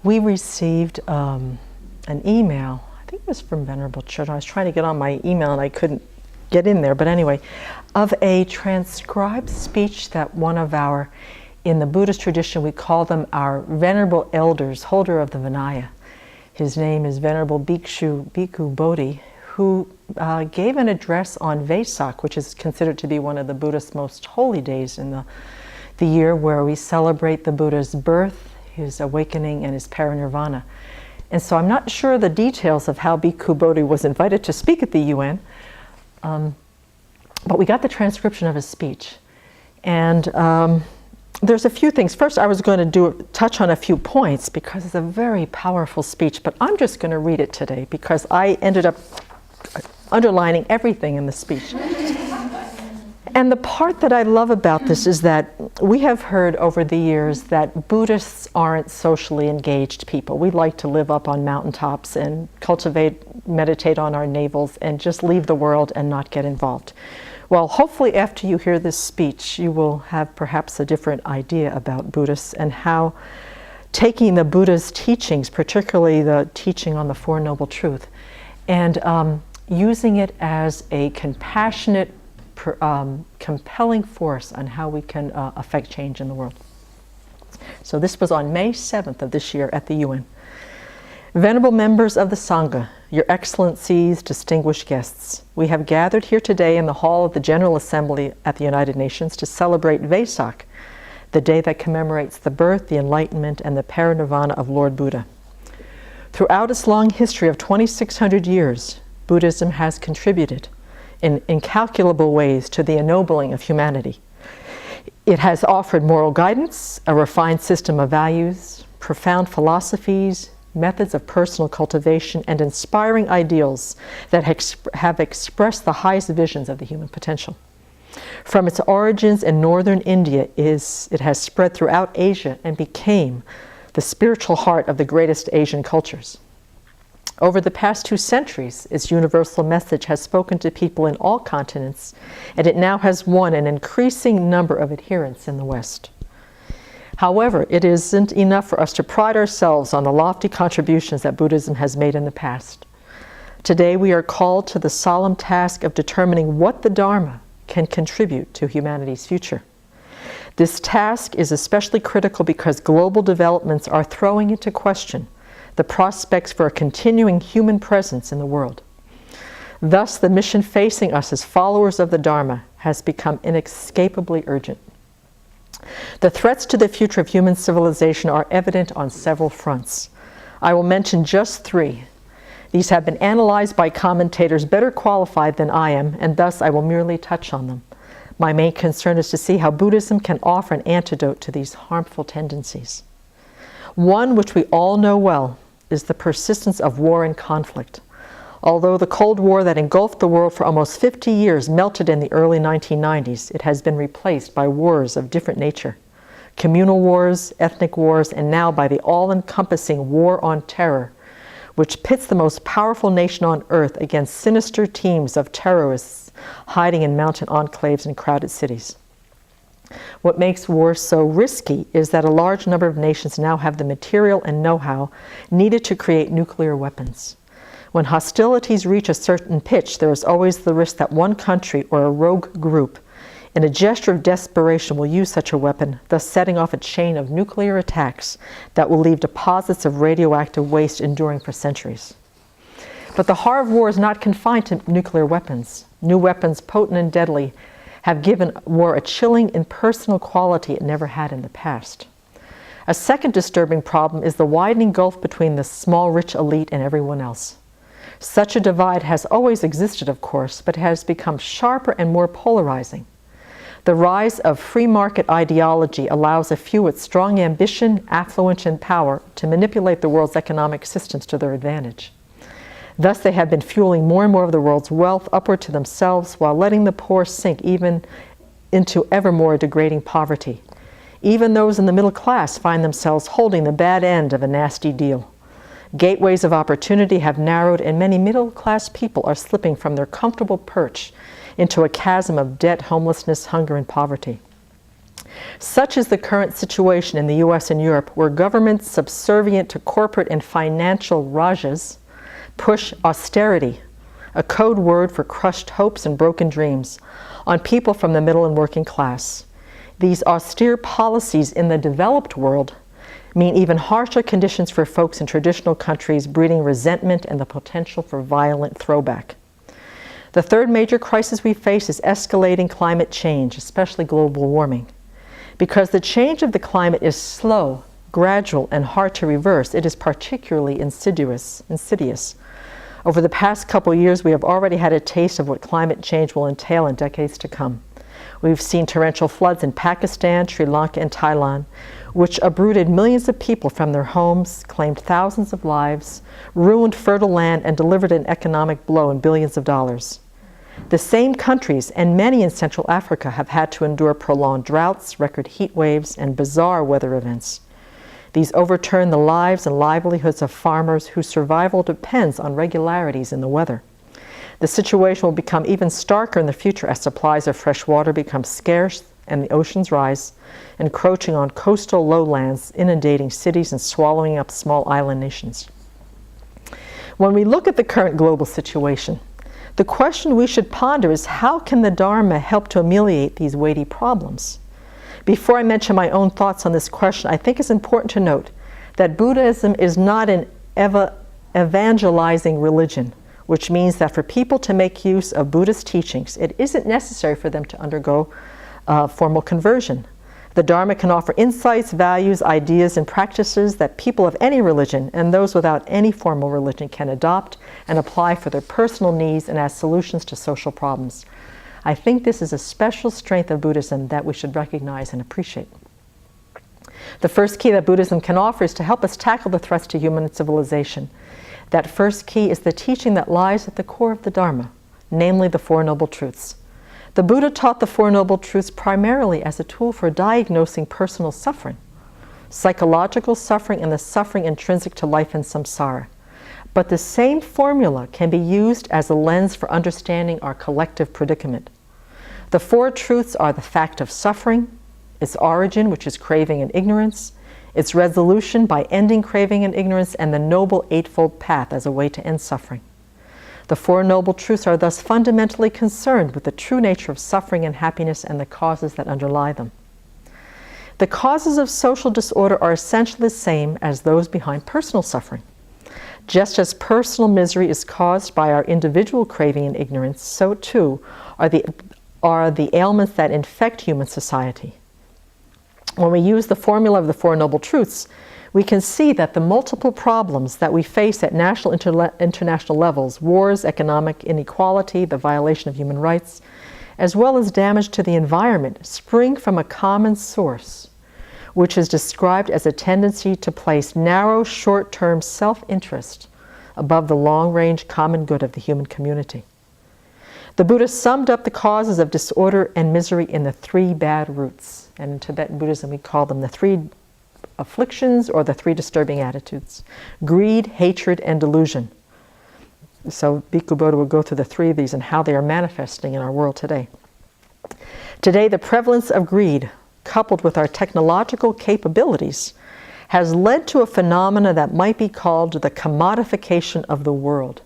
we received an email, I think it was from Venerable Children. I was trying to get on my email and I couldn't get in there, but anyway, of a transcribed speech that one of our, in the Buddhist tradition, we call them our Venerable Elders, holder of the Vinaya. His name is Venerable Bhikkhu Bodhi, who gave an address on Vesak, which is considered to be one of the Buddhist most holy days in the year, where we celebrate the Buddha's birth, his awakening, and his parinirvana. And so I'm not sure the details of how Bhikkhu Bodhi was invited to speak at the UN, but we got the transcription of his speech. And there's a few things. First, I was going to touch on a few points because it's a very powerful speech, but I'm just going to read it today because I ended up underlining everything in the speech. And the part that I love about this is that we have heard over the years that Buddhists aren't socially engaged people. We like to live up on mountaintops and meditate on our navels and just leave the world and not get involved. Well, hopefully after you hear this speech, you will have perhaps a different idea about Buddhists and how taking the Buddha's teachings, particularly the teaching on the Four Noble Truths, and using it as a compassionate, compelling force on how we can affect change in the world. So this was on May 7th of this year at the UN. Venerable members of the Sangha, Your Excellencies, distinguished guests, we have gathered here today in the hall of the General Assembly at the United Nations to celebrate Vesak, the day that commemorates the birth, the enlightenment, and the parinirvana of Lord Buddha. Throughout its long history of 2,600 years, Buddhism has contributed in incalculable ways to the ennobling of humanity. It has offered moral guidance, a refined system of values, profound philosophies, methods of personal cultivation, and inspiring ideals that have expressed the highest visions of the human potential. From its origins in northern India, it has spread throughout Asia and became the spiritual heart of the greatest Asian cultures. Over the past 2 centuries, its universal message has spoken to people in all continents, and it now has won an increasing number of adherents in the West. However, it isn't enough for us to pride ourselves on the lofty contributions that Buddhism has made in the past. Today, we are called to the solemn task of determining what the Dharma can contribute to humanity's future. This task is especially critical because global developments are throwing into question the prospects for a continuing human presence in the world. Thus, the mission facing us as followers of the Dharma has become inescapably urgent. The threats to the future of human civilization are evident on several fronts. I will mention just 3. These have been analyzed by commentators better qualified than I am, and thus I will merely touch on them. My main concern is to see how Buddhism can offer an antidote to these harmful tendencies. One which we all know well is the persistence of war and conflict. Although the Cold War that engulfed the world for almost 50 years melted in the early 1990s, it has been replaced by wars of different nature. Communal wars, ethnic wars, and now by the all-encompassing war on terror, which pits the most powerful nation on earth against sinister teams of terrorists hiding in mountain enclaves and crowded cities. What makes war so risky is that a large number of nations now have the material and know-how needed to create nuclear weapons. When hostilities reach a certain pitch, there is always the risk that one country or a rogue group, in a gesture of desperation, will use such a weapon, thus setting off a chain of nuclear attacks that will leave deposits of radioactive waste enduring for centuries. But the horror of war is not confined to nuclear weapons. New weapons, potent and deadly, have given war a chilling, impersonal quality it never had in the past. A second disturbing problem is the widening gulf between the small, rich elite and everyone else. Such a divide has always existed, of course, but has become sharper and more polarizing. The rise of free market ideology allows a few with strong ambition, affluence, and power to manipulate the world's economic systems to their advantage. Thus, they have been fueling more and more of the world's wealth upward to themselves while letting the poor sink even into ever more degrading poverty. Even those in the middle class find themselves holding the bad end of a nasty deal. Gateways of opportunity have narrowed, and many middle-class people are slipping from their comfortable perch into a chasm of debt, homelessness, hunger, and poverty. Such is the current situation in the US and Europe, where governments subservient to corporate and financial rajas push austerity, a code word for crushed hopes and broken dreams, on people from the middle and working class. These austere policies in the developed world mean even harsher conditions for folks in traditional countries, breeding resentment and the potential for violent throwback. The third major crisis we face is escalating climate change, especially global warming. Because the change of the climate is slow, gradual, and hard to reverse, it is particularly insidious. Over the past couple years, we have already had a taste of what climate change will entail in decades to come. We've seen torrential floods in Pakistan, Sri Lanka, and Thailand, which uprooted millions of people from their homes, claimed thousands of lives, ruined fertile land, and delivered an economic blow in billions of dollars. The same countries, and many in Central Africa, have had to endure prolonged droughts, record heat waves, and bizarre weather events. These overturn the lives and livelihoods of farmers whose survival depends on regularities in the weather. The situation will become even starker in the future as supplies of fresh water become scarce and the oceans rise, encroaching on coastal lowlands, inundating cities and swallowing up small island nations. When we look at the current global situation, the question we should ponder is, how can the Dharma help to ameliorate these weighty problems? Before I mention my own thoughts on this question, I think it's important to note that Buddhism is not an evangelizing religion, which means that for people to make use of Buddhist teachings, it isn't necessary for them to undergo formal conversion. The Dharma can offer insights, values, ideas, and practices that people of any religion and those without any formal religion can adopt and apply for their personal needs and as solutions to social problems. I think this is a special strength of Buddhism that we should recognize and appreciate. The first key that Buddhism can offer is to help us tackle the threats to human civilization. That first key is the teaching that lies at the core of the Dharma, namely the Four Noble Truths. The Buddha taught the Four Noble Truths primarily as a tool for diagnosing personal suffering, psychological suffering, and the suffering intrinsic to life in samsara. But the same formula can be used as a lens for understanding our collective predicament. The Four Truths are the fact of suffering, its origin, which is craving and ignorance, its resolution by ending craving and ignorance, and the Noble Eightfold Path as a way to end suffering. The Four Noble Truths are thus fundamentally concerned with the true nature of suffering and happiness and the causes that underlie them. The causes of social disorder are essentially the same as those behind personal suffering. Just as personal misery is caused by our individual craving and ignorance, so too are the ailments that infect human society. When we use the formula of the Four Noble Truths, we can see that the multiple problems that we face at national international levels, wars, economic inequality, the violation of human rights, as well as damage to the environment, spring from a common source, which is described as a tendency to place narrow, short-term self-interest above the long-range common good of the human community. The Buddha summed up the causes of disorder and misery in the three bad roots. And in Tibetan Buddhism, we call them the three afflictions or the three disturbing attitudes: greed, hatred, and delusion. So Bhikkhu Bodhi will go through the three of these and how they are manifesting in our world today. Today, the prevalence of greed, coupled with our technological capabilities, has led to a phenomena that might be called the commodification of the world.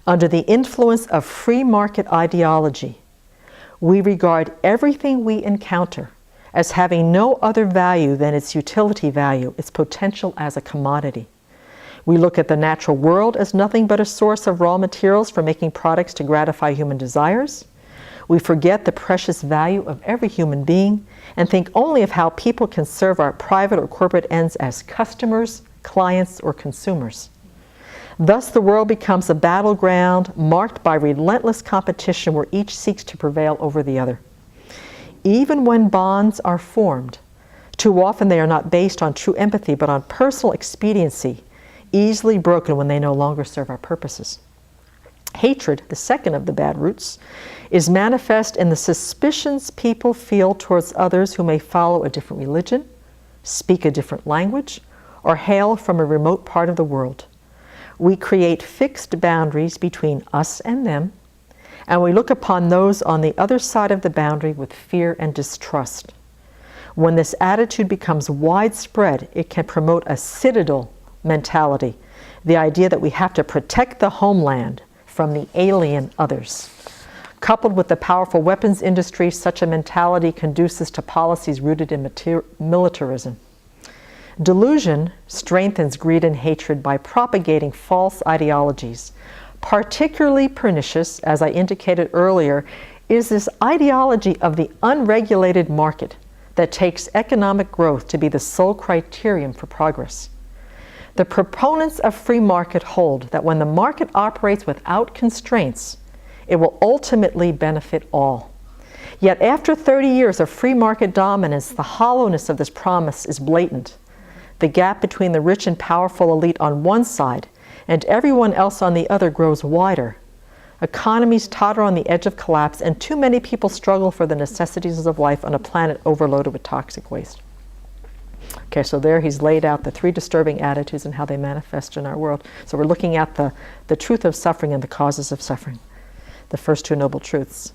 Under the influence of free market ideology, we regard everything we encounter as having no other value than its utility value, its potential as a commodity. We look at the natural world as nothing but a source of raw materials for making products to gratify human desires. We forget the precious value of every human being and think only of how people can serve our private or corporate ends as customers, clients, or consumers. Thus, the world becomes a battleground marked by relentless competition where each seeks to prevail over the other. Even when bonds are formed, too often they are not based on true empathy but on personal expediency, easily broken when they no longer serve our purposes. Hatred, the second of the bad roots, is manifest in the suspicions people feel towards others who may follow a different religion, speak a different language, or hail from a remote part of the world. We create fixed boundaries between us and them, and we look upon those on the other side of the boundary with fear and distrust. When this attitude becomes widespread, it can promote a citadel mentality, the idea that we have to protect the homeland from the alien others. Coupled with the powerful weapons industry, such a mentality conduces to policies rooted in militarism. Delusion strengthens greed and hatred by propagating false ideologies. Particularly pernicious, as I indicated earlier, is this ideology of the unregulated market that takes economic growth to be the sole criterion for progress. The proponents of free market hold that when the market operates without constraints, it will ultimately benefit all. Yet after 30 years of free market dominance, the hollowness of this promise is blatant. The gap between the rich and powerful elite on one side and everyone else on the other grows wider. Economies totter on the edge of collapse, and too many people struggle for the necessities of life on a planet overloaded with toxic waste. Okay, so there he's laid out the three disturbing attitudes and how they manifest in our world. So we're looking at the truth of suffering and the causes of suffering, the first two noble truths.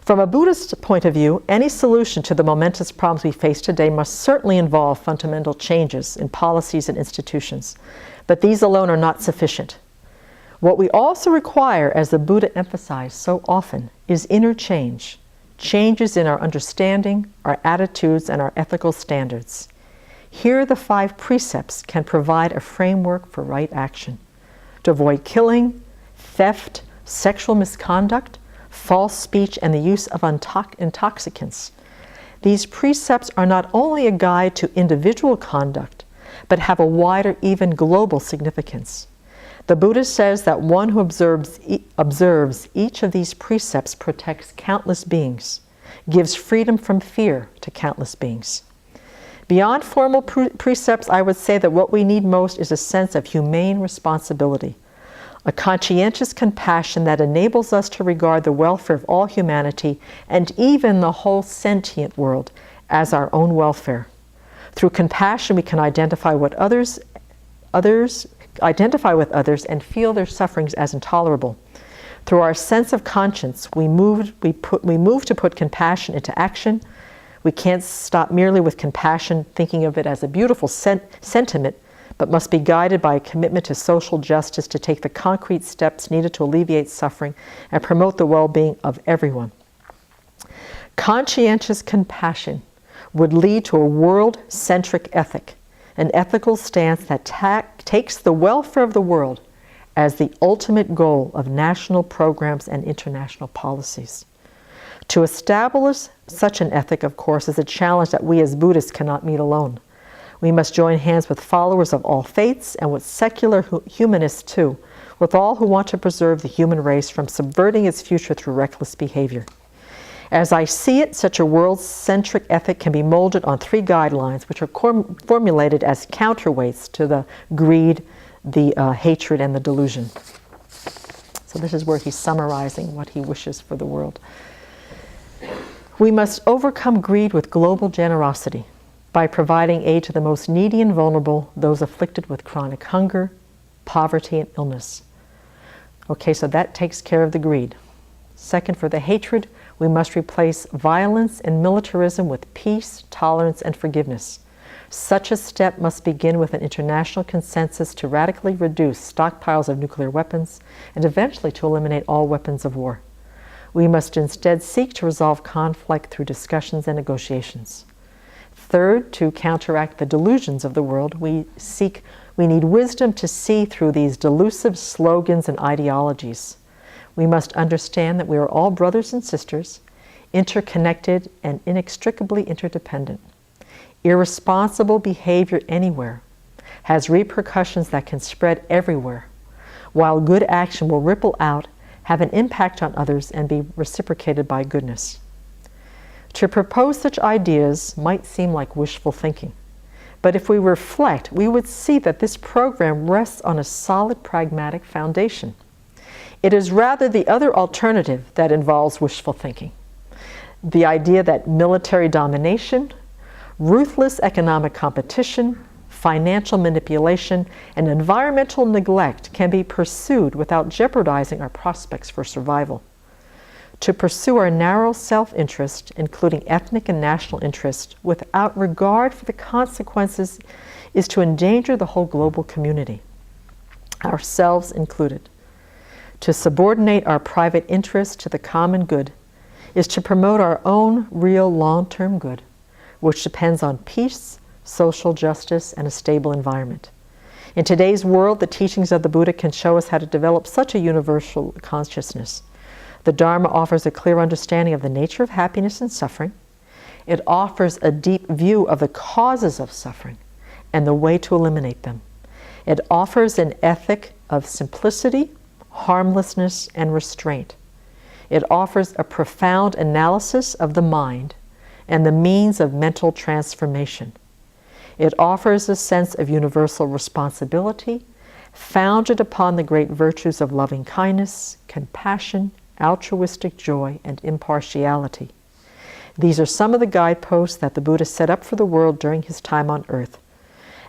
From a Buddhist point of view, any solution to the momentous problems we face today must certainly involve fundamental changes in policies and institutions. But these alone are not sufficient. What we also require, as the Buddha emphasized so often, is inner change, changes in our understanding, our attitudes, and our ethical standards. Here, the 5 precepts can provide a framework for right action to avoid killing, theft, sexual misconduct, false speech, and the use of intoxicants. These precepts are not only a guide to individual conduct, but have a wider, even global significance. The Buddha says that one who observes each of these precepts protects countless beings, gives freedom from fear to countless beings. Beyond formal precepts, I would say that what we need most is a sense of humane responsibility, a conscientious compassion that enables us to regard the welfare of all humanity and even the whole sentient world as our own welfare. Through compassion, we can identify with others and feel their sufferings as intolerable. Through our sense of conscience, we move to put compassion into action. We can't stop merely with compassion, thinking of it as a beautiful sentiment, but must be guided by a commitment to social justice to take the concrete steps needed to alleviate suffering and promote the well-being of everyone. Conscientious compassion would lead to a world-centric ethic, an ethical stance that takes the welfare of the world as the ultimate goal of national programs and international policies. To establish such an ethic, of course, is a challenge that we as Buddhists cannot meet alone. We must join hands with followers of all faiths and with secular humanists too, with all who want to preserve the human race from subverting its future through reckless behavior. As I see it, such a world-centric ethic can be molded on 3 guidelines, which are formulated as counterweights to the greed, the hatred, and the delusion. So this is where he's summarizing what he wishes for the world. We must overcome greed with global generosity by providing aid to the most needy and vulnerable, those afflicted with chronic hunger, poverty, and illness. Okay, so that takes care of the greed. Second, for the hatred, we must replace violence and militarism with peace, tolerance, and forgiveness. Such a step must begin with an international consensus to radically reduce stockpiles of nuclear weapons and eventually to eliminate all weapons of war. We must instead seek to resolve conflict through discussions and negotiations. Third, to counteract the delusions of the world, we need wisdom to see through these delusive slogans and ideologies. We must understand that we are all brothers and sisters, interconnected and inextricably interdependent. Irresponsible behavior anywhere has repercussions that can spread everywhere, while good action will ripple out, have an impact on others, and be reciprocated by goodness. To propose such ideas might seem like wishful thinking, but if we reflect, we would see that this program rests on a solid pragmatic foundation. It is rather the other alternative that involves wishful thinking. The idea that military domination, ruthless economic competition, financial manipulation, and environmental neglect can be pursued without jeopardizing our prospects for survival. To pursue our narrow self-interest, including ethnic and national interest, without regard for the consequences is to endanger the whole global community, ourselves included. To subordinate our private interest to the common good is to promote our own real long-term good, which depends on peace, social justice, and a stable environment. In today's world, the teachings of the Buddha can show us how to develop such a universal consciousness. The Dharma offers a clear understanding of the nature of happiness and suffering. It offers a deep view of the causes of suffering and the way to eliminate them. It offers an ethic of simplicity, harmlessness, and restraint. It offers a profound analysis of the mind and the means of mental transformation. It offers a sense of universal responsibility, founded upon the great virtues of loving kindness, compassion, altruistic joy, and impartiality. These are some of the guideposts that the Buddha set up for the world during his time on earth.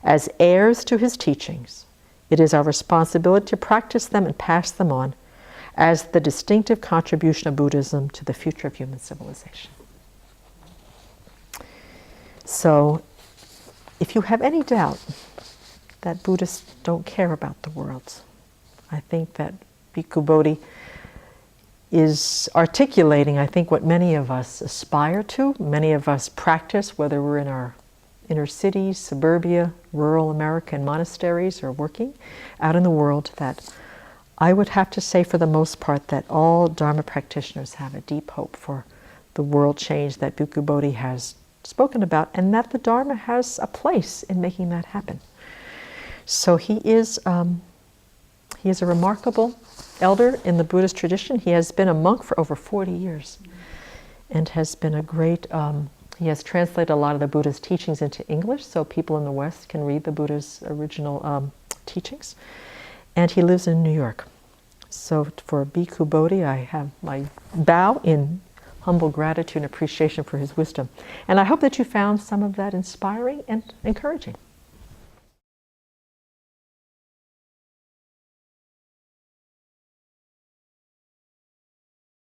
As heirs to his teachings, it is our responsibility to practice them and pass them on as the distinctive contribution of Buddhism to the future of human civilization. So, if you have any doubt that Buddhists don't care about the world, I think that Bhikkhu Bodhi is articulating, I think, what many of us aspire to, many of us practice, whether we're in our inner cities, suburbia, rural American monasteries, or working out in the world, that I would have to say for the most part that all Dharma practitioners have a deep hope for the world change that Bhikkhu Bodhi has spoken about, and that the Dharma has a place in making that happen. So he is a remarkable elder in the Buddhist tradition. He has been a monk for over 40 years and has been a great, he has translated a lot of the Buddha's teachings into English so people in the West can read the Buddha's original teachings. And he lives in New York. So for Bhikkhu Bodhi, I have my bow in humble gratitude and appreciation for his wisdom. And I hope that you found some of that inspiring and encouraging.